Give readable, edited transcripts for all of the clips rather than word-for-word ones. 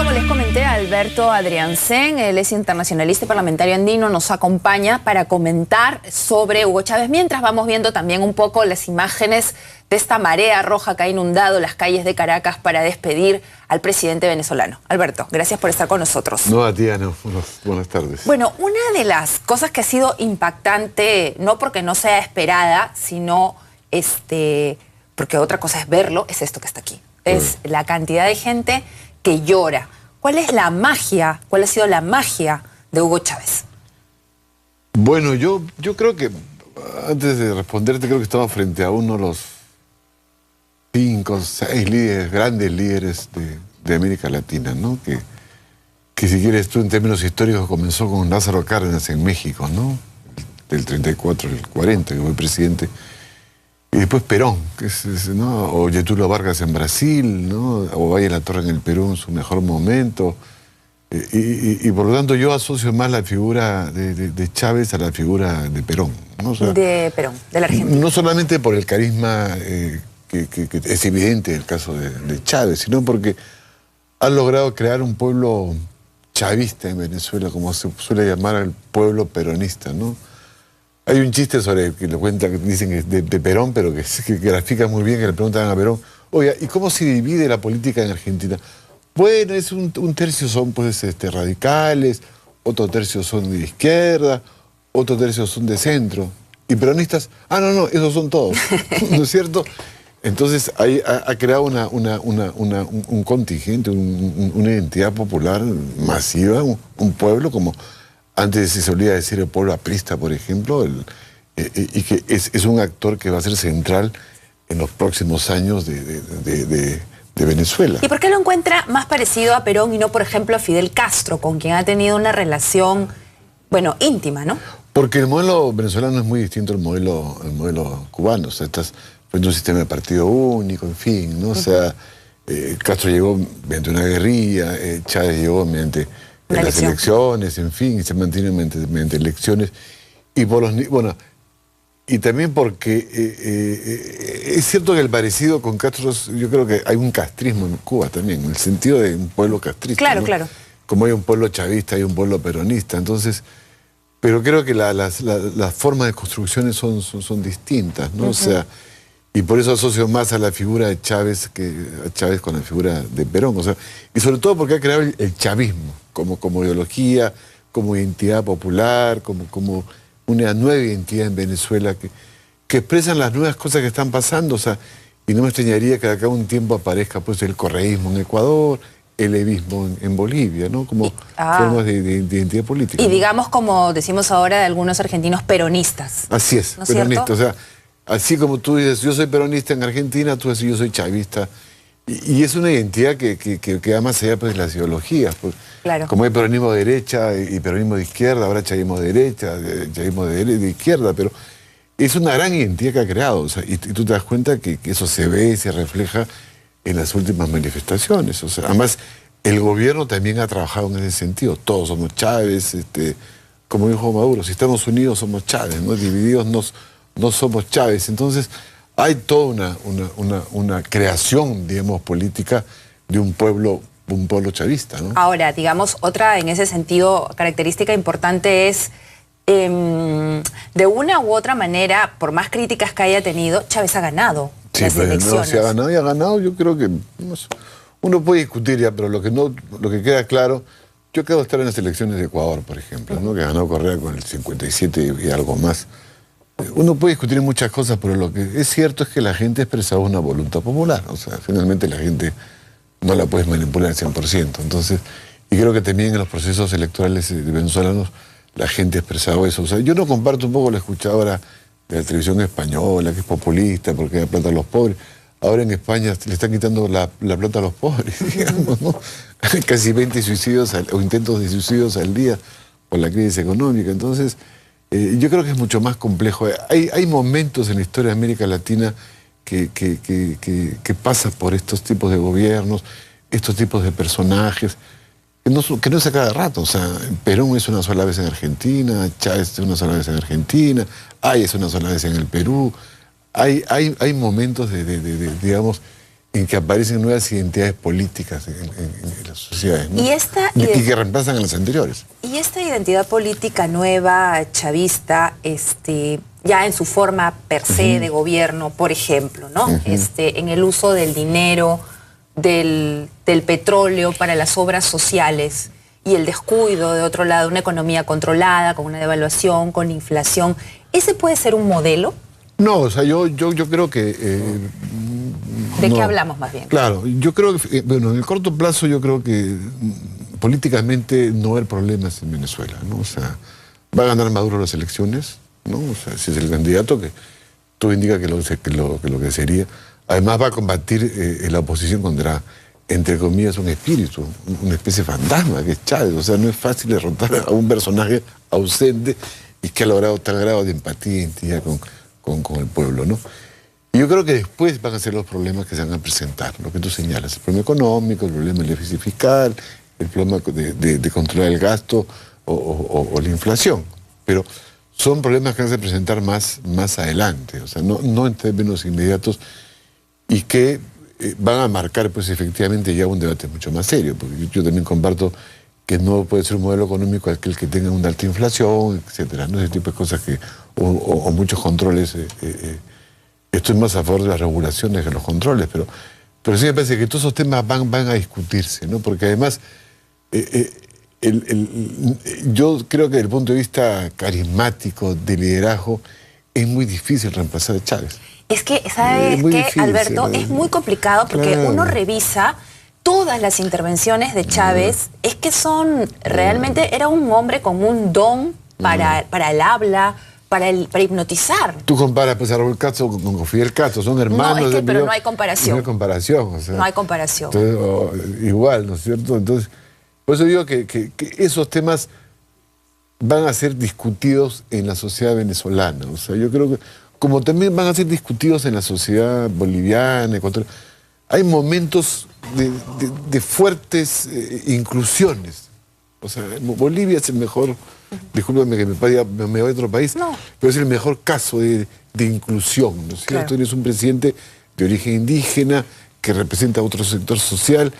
como les comenté, Alberto Adriancén, él es internacionalista y parlamentario andino, nos acompaña para comentar sobre Hugo Chávez, mientras vamos viendo también un poco las imágenes de esta marea roja que ha inundado las calles de Caracas para despedir al presidente venezolano. Alberto, gracias por estar con nosotros. No, a ti, Ana. Buenas tardes. Bueno, una de las cosas que ha sido impactante, no porque no sea esperada, sino porque otra cosa es verlo, es esto que está aquí. Es la cantidad de gente que llora. ¿Cuál es la magia? ¿Cuál ha sido la magia de Hugo Chávez? Bueno, yo creo que, antes de responderte, creo que estamos frente a uno de los 5 o 6 líderes, grandes líderes de América Latina, ¿no? Que si quieres tú, en términos históricos, comenzó con Lázaro Cárdenas en México, ¿no? Del 34 al 40, que fue presidente. Y después Perón, ¿no? O Getúlio Vargas en Brasil, ¿no? O Valle La Torre en el Perú en su mejor momento. Y por lo tanto yo asocio más la figura de Chávez a la figura de Perón, ¿no? O sea, de Perón, de la Argentina. No solamente por el carisma que es evidente en el caso de Chávez, sino porque ha logrado crear un pueblo chavista en Venezuela, como se suele llamar al pueblo peronista, ¿no? Hay un chiste sobre que lo cuenta, que dicen que es de Perón, pero que grafica muy bien, que le preguntan a Perón, oiga, ¿y cómo se divide la política en Argentina? Bueno, es un tercio son pues radicales, otro tercio son de izquierda, otro tercio son de centro. ¿Y peronistas? Ah, no, esos son todos, ¿no es cierto? Entonces ahí ha creado un contingente, una identidad popular masiva, un pueblo como antes se solía decir el pueblo aprista, por ejemplo, y que es un actor que va a ser central en los próximos años de Venezuela. ¿Y por qué lo encuentra más parecido a Perón y no, por ejemplo, a Fidel Castro, con quien ha tenido una relación, bueno, íntima, ¿no? Porque el modelo venezolano es muy distinto al modelo cubano. O sea, estás frente a un sistema de partido único, en fin, ¿no? O sea, Castro llegó mediante una guerrilla, Chávez llegó mediante las elecciones, en fin, y se mantiene mediante elecciones. Y y también porque es cierto que el parecido con Castro, yo creo que hay un castrismo en Cuba también, en el sentido de un pueblo castrista. Claro, ¿no? claro. Como hay un pueblo chavista, hay un pueblo peronista. Entonces, pero creo que las formas de construcciones son distintas, ¿no? O sea, y por eso asocio más a la figura de Chávez con la figura de Perón. O sea, y sobre todo porque ha creado el chavismo como ideología, como identidad popular, como una nueva identidad en Venezuela que expresan las nuevas cosas que están pasando. O sea, y no me extrañaría que de acá a un tiempo aparezca pues el correísmo en Ecuador, el evismo en Bolivia, ¿no? Como formas de identidad política. Y ¿no? digamos, como decimos ahora de algunos argentinos, peronistas. Así es, ¿no peronista. cierto? O sea, así como tú dices, yo soy peronista en Argentina, tú dices, yo soy chavista. Y es una identidad que va más allá pues, de las ideologías. Pues. Claro. Como hay peronismo de derecha y peronismo de izquierda, ahora chavismo de derecha, chavismo de izquierda, pero es una gran identidad que ha creado. O sea, y tú te das cuenta que eso se ve y se refleja en las últimas manifestaciones. O sea, además, el gobierno también ha trabajado en ese sentido. Todos somos Chávez, como dijo Maduro, si estamos unidos somos Chávez, ¿no? Divididos no somos Chávez. Entonces, hay toda una creación, digamos, política de un pueblo chavista, ¿no? Ahora, digamos, otra en ese sentido característica importante es, de una u otra manera, por más críticas que haya tenido, Chávez ha ganado las elecciones. No, si ha ganado y ha ganado, yo creo que uno puede discutir ya, pero lo que queda claro, yo acabo de estar en las elecciones de Ecuador, por ejemplo, ¿no? Que ganó Correa con el 57 y algo más. Uno puede discutir muchas cosas, pero lo que es cierto es que la gente ha expresado una voluntad popular. O sea, finalmente la gente no la puedes manipular al 100%. Entonces, y creo que también en los procesos electorales venezolanos la gente ha expresado eso. O sea, yo no comparto un poco la escuchadora de la televisión española, que es populista porque da plata a los pobres. Ahora en España le están quitando la plata a los pobres, digamos, ¿no? Casi 20 suicidios o intentos de suicidios al día por la crisis económica. Entonces, yo creo que es mucho más complejo. Hay momentos en la historia de América Latina que pasan por estos tipos de gobiernos, estos tipos de personajes, que no es a cada rato. O sea, Perón es una sola vez en Argentina, Chávez es una sola vez en Argentina, es una sola vez en el Perú. Hay momentos digamos, en que aparecen nuevas identidades políticas en las sociedades, ¿no? Y que reemplazan a las anteriores. Y esta identidad política nueva, chavista, ya en su forma per se de gobierno, por ejemplo, ¿no? En el uso del dinero, del petróleo para las obras sociales y el descuido, de otro lado, una economía controlada, con una devaluación, con inflación. ¿Ese puede ser un modelo? No, o sea, yo creo que... ¿De qué hablamos más bien? Claro, yo creo que, bueno, en el corto plazo yo creo que políticamente no va a haber problemas en Venezuela, ¿no? O sea, va a ganar Maduro las elecciones, ¿no? O sea, si es el candidato que todo indica que lo que sería. Además va a combatir la oposición contra, entre comillas, un espíritu, una especie de fantasma que es Chávez. O sea, no es fácil derrotar a un personaje ausente y que ha logrado tal grado de empatía e intimidad con el pueblo, ¿no? Y yo creo que después van a ser los problemas que se van a presentar, lo que tú señalas, el problema económico, el problema del déficit fiscal, el problema de controlar el gasto o la inflación. Pero son problemas que van a presentar más adelante, o sea, no en términos inmediatos, y que van a marcar pues efectivamente ya un debate mucho más serio, porque yo también comparto que no puede ser un modelo económico aquel que tenga una alta inflación, etcétera, ¿no? Ese tipo de cosas o muchos controles. Estoy más a favor de las regulaciones que los controles, pero sí me parece que todos esos temas van a discutirse, ¿no? Porque además yo creo que desde el punto de vista carismático, de liderazgo, es muy difícil reemplazar a Chávez. Es que, ¿sabes qué, Alberto? Es muy complicado porque uno revisa todas las intervenciones de Chávez, es que son, realmente era un hombre con un don para el habla, para hipnotizar. Tú comparas pues, a Raúl Castro con Fidel Castro, son hermanos. No, pero no hay comparación. No hay comparación. O sea, no hay comparación. Entonces, igual, ¿no es cierto? Entonces, por eso digo que esos temas van a ser discutidos en la sociedad venezolana. O sea, yo creo que, como también van a ser discutidos en la sociedad boliviana, ecuatoriana, hay momentos de fuertes inclusiones. O sea, Bolivia es el mejor, discúlpame que me voy a otro país, pero es el mejor caso de inclusión, ¿no es cierto? Claro. Tienes un presidente de origen indígena que representa a otro sector social.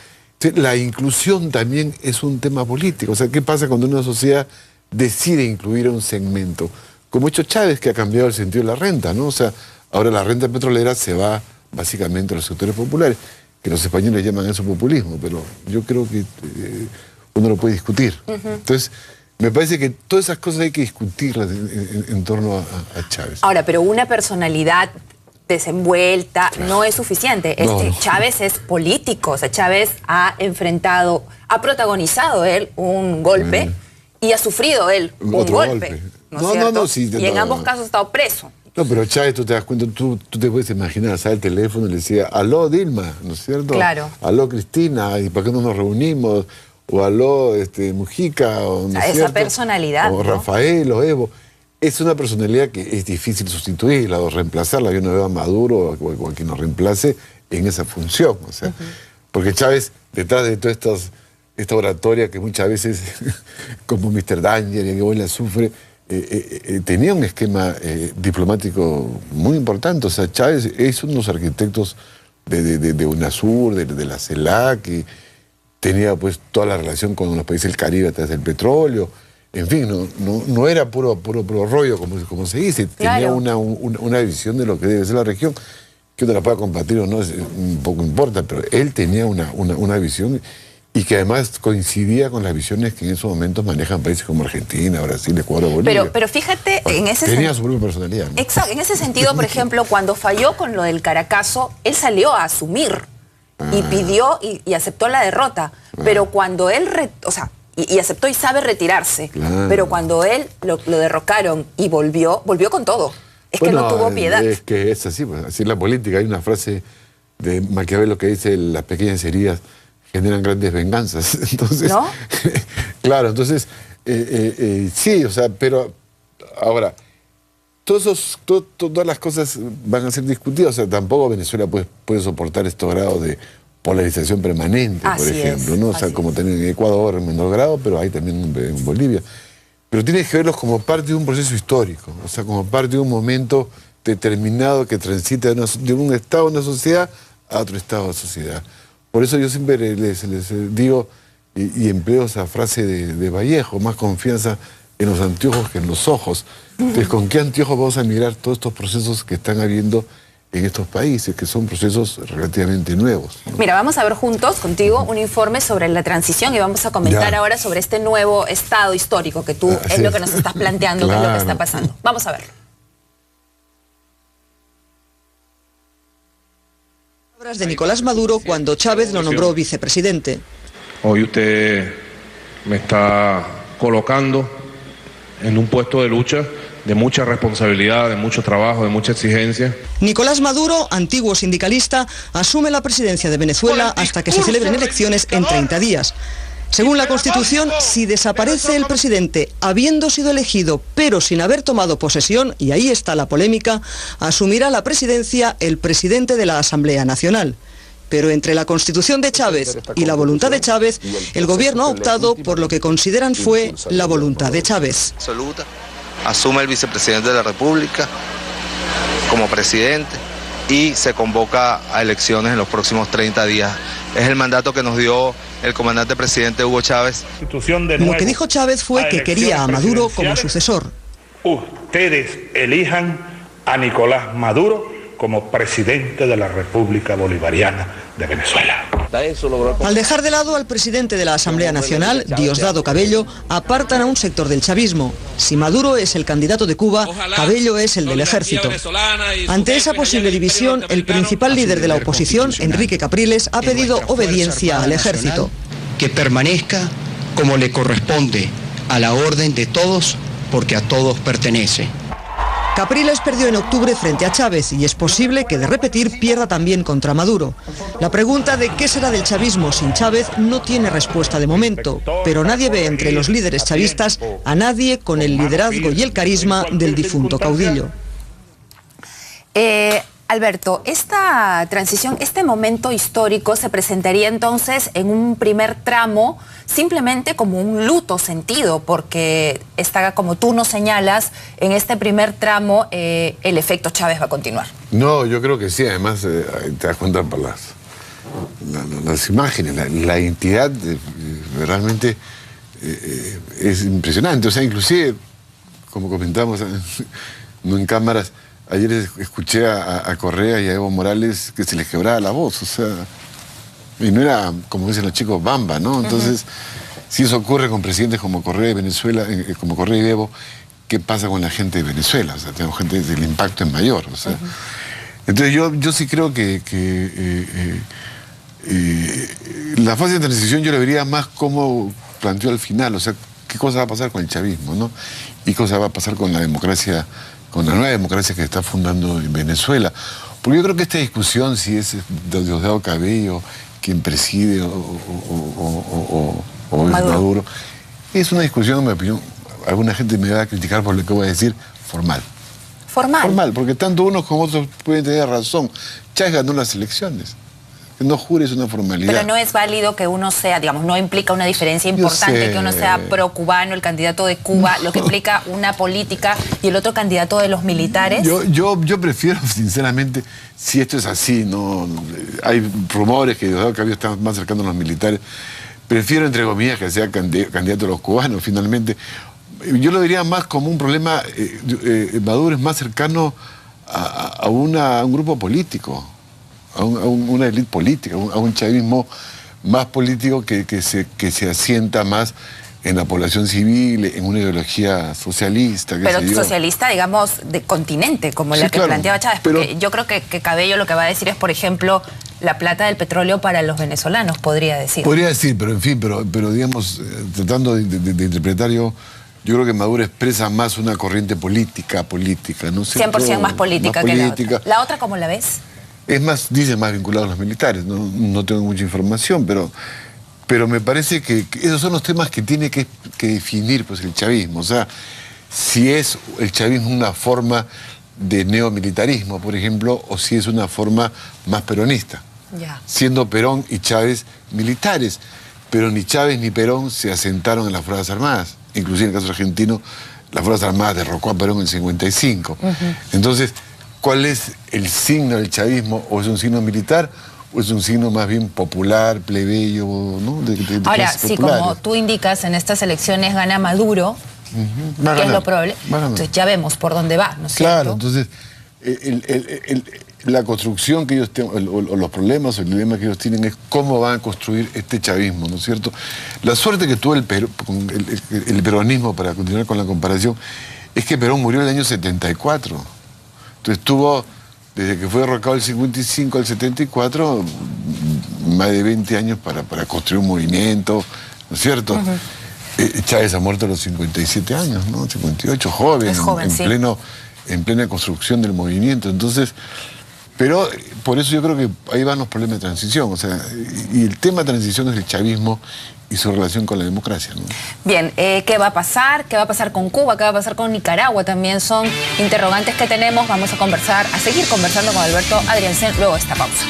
La inclusión también es un tema político. O sea, ¿qué pasa cuando una sociedad decide incluir a un segmento? Como ha hecho Chávez, que ha cambiado el sentido de la renta, ¿no? O sea, ahora la renta petrolera se va básicamente a los sectores populares, que los españoles llaman eso populismo, pero yo creo que uno lo puede discutir. Entonces, me parece que todas esas cosas hay que discutirlas en torno a Chávez. Ahora, pero una personalidad desenvuelta no es suficiente. Chávez es político, o sea, Chávez ha protagonizado él un golpe y ha sufrido él un golpe. Y en ambos casos ha estado preso. No, pero Chávez, tú te das cuenta, tú te puedes imaginar, sale el teléfono y le decía, aló Dilma, ¿no es cierto? Claro. Aló Cristina, ¿y para qué no nos reunimos? O aló Mujica, o, ¿no es cierto? Esa personalidad, o Rafael, o Evo. Es una personalidad que es difícil sustituirla o reemplazarla. Yo no veo a Maduro o a quien nos reemplace en esa función. O sea, porque Chávez, detrás de toda esta oratoria que muchas veces, como Mr. Danger y que hoy la sufre, tenía un esquema diplomático muy importante. O sea, Chávez es uno de los arquitectos de UNASUR, de la CELAC, que tenía pues toda la relación con los países del Caribe a través del petróleo. En fin, no era puro rollo, como se dice. Claro. Tenía una visión de lo que debe ser la región, que uno la pueda compartir o no, un poco importa, pero él tenía una visión y que además coincidía con las visiones que en esos momentos manejan países como Argentina, Brasil, Ecuador, Bolivia. Pero fíjate, en ese tenía su propia personalidad, ¿no? Exacto, en ese sentido, por ejemplo, cuando falló con lo del Caracazo, él salió a asumir y pidió y aceptó la derrota. Pero cuando él, y aceptó y sabe retirarse, pero cuando él lo derrocaron y volvió con todo. Es que no tuvo piedad. Es que es así, pues, así es la política. Hay una frase de Maquiavelo que dice, las pequeñas heridas generan grandes venganzas. Entonces, ¿no? Claro, entonces, sí, o sea, pero ahora, todas las cosas van a ser discutidas. O sea, tampoco Venezuela puede soportar estos grados de polarización permanente, por ejemplo, ¿no? O sea, como tener en Ecuador en menor grado, pero hay también en Bolivia. Pero tienes que verlos como parte de un proceso histórico, o sea, como parte de un momento determinado que transita de un estado, una sociedad, a otro estado de sociedad. Por eso yo siempre les digo y empleo esa frase de Vallejo, más confianza en los anteojos que en los ojos. Entonces, ¿con qué anteojos vamos a mirar todos estos procesos que están habiendo en estos países, que son procesos relativamente nuevos, ¿no? Mira, vamos a ver juntos, contigo, un informe sobre la transición y vamos a comentar ahora sobre este nuevo estado histórico que tú es lo que nos estás planteando, claro, que es lo que está pasando. Vamos a verlo. Palabras de Nicolás Maduro cuando Chávez lo nombró vicepresidente. Hoy usted me está colocando en un puesto de lucha, de mucha responsabilidad, de mucho trabajo, de mucha exigencia. Nicolás Maduro, antiguo sindicalista, asume la presidencia de Venezuela hasta que se celebren elecciones en 30 días. Según la Constitución, si desaparece el presidente habiendo sido elegido pero sin haber tomado posesión, y ahí está la polémica, asumirá la presidencia el presidente de la Asamblea Nacional. Pero entre la Constitución de Chávez y la voluntad de Chávez, el gobierno ha optado por lo que consideran fue la voluntad de Chávez. Absoluta. Asume el vicepresidente de la República como presidente y se convoca a elecciones en los próximos 30 días. Es el mandato que nos dio el comandante presidente Hugo Chávez. Lo que dijo Chávez fue que quería a Maduro como sucesor. Ustedes elijan a Nicolás Maduro como presidente de la República Bolivariana de Venezuela. Al dejar de lado al presidente de la Asamblea Nacional, Diosdado Cabello, apartan a un sector del chavismo. Si Maduro es el candidato de Cuba, Cabello es el del ejército. Ante esa posible división, el principal líder de la oposición, Enrique Capriles, ha pedido obediencia al ejército. Que permanezca como le corresponde, a la orden de todos, porque a todos pertenece. Capriles perdió en octubre frente a Chávez y es posible que de repetir pierda también contra Maduro. La pregunta de qué será del chavismo sin Chávez no tiene respuesta de momento, pero nadie ve entre los líderes chavistas a nadie con el liderazgo y el carisma del difunto caudillo. Alberto, esta transición, este momento histórico se presentaría entonces en un primer tramo simplemente como un luto sentido, porque está, como tú nos señalas, en este primer tramo el efecto Chávez va a continuar. No, yo creo que sí, además te das cuenta por las imágenes, la identidad realmente es impresionante. O sea, inclusive, como comentamos no en cámaras, ayer escuché a Correa y a Evo Morales que se les quebraba la voz, o sea, y no era, como dicen los chicos, bamba, ¿no? Entonces, si eso ocurre con presidentes como Correa y Venezuela, como Correa y Evo, ¿qué pasa con la gente de Venezuela? O sea, tenemos gente del impacto es mayor, o sea. Entonces yo sí creo que la fase de transición yo le vería más como planteó al final, o sea, qué cosa va a pasar con el chavismo, ¿no? Y qué cosa va a pasar con la democracia, con la nueva democracia que se está fundando en Venezuela. Porque yo creo que esta discusión, si es Diosdado Cabello quien preside o Maduro, es una discusión, en mi opinión, alguna gente me va a criticar por lo que voy a decir, formal. Formal, porque tanto unos como otros pueden tener razón. Chávez ganó las elecciones. No jures una formalidad. Pero no es válido que uno sea, digamos, no implica una diferencia importante que uno sea pro-cubano, el candidato de Cuba, lo que implica una política y el otro candidato de los militares. Yo prefiero, sinceramente, si esto es así, no hay rumores que Diosdado Cabello está más cercano a los militares, prefiero, entre comillas, que sea candidato de los cubanos, finalmente. Yo lo diría más como un problema, Maduro es más cercano a un grupo político. A una élite política, a un chavismo más político que se asienta más en la población civil, en una ideología socialista. Pero socialista, digamos, de continente, como la que planteaba Chávez. Porque yo creo que Cabello lo que va a decir es, por ejemplo, la plata del petróleo para los venezolanos, podría decir. Podría decir, pero en fin, pero digamos, tratando de interpretar yo creo que Maduro expresa más una corriente política, ¿no? 100% más política que la otra. ¿La otra cómo la ves? Es más, dicen más vinculado a los militares, no tengo mucha información, pero me parece que esos son los temas que tiene que definir pues, el chavismo. O sea, si es el chavismo una forma de neomilitarismo, por ejemplo, o si es una forma más peronista. Siendo Perón y Chávez militares, pero ni Chávez ni Perón se asentaron en las Fuerzas Armadas. Inclusive en el caso argentino, las Fuerzas Armadas derrocó a Perón en el 55. Entonces, ¿cuál es el signo del chavismo? ¿O es un signo militar es un signo más bien popular, plebeyo, ¿no? De Ahora, clases si populares. como tú indicas, en estas elecciones gana Maduro, ¿qué es lo probable? Entonces ya vemos por dónde va, ¿no es Claro, cierto? entonces la construcción que ellos tienen, o los problemas o el dilema que ellos tienen es cómo van a construir este chavismo, ¿no es cierto? La suerte que tuvo el peronismo, para continuar con la comparación, es que Perón murió en el año 74. Entonces tuvo, desde que fue derrocado el 55 al 74, más de 20 años para construir un movimiento, ¿no es cierto? Chávez ha muerto a los 57 años, ¿no? 58, joven, Es joven, sí. En plena construcción del movimiento. Entonces, pero por eso yo creo que ahí van los problemas de transición. O sea, y el tema de transición es el chavismo y su relación con la democracia, ¿no? Bien, ¿qué va a pasar? ¿Qué va a pasar con Cuba? ¿Qué va a pasar con Nicaragua? También son interrogantes que tenemos. Vamos a seguir conversando con Alberto Adriancén luego de esta pausa.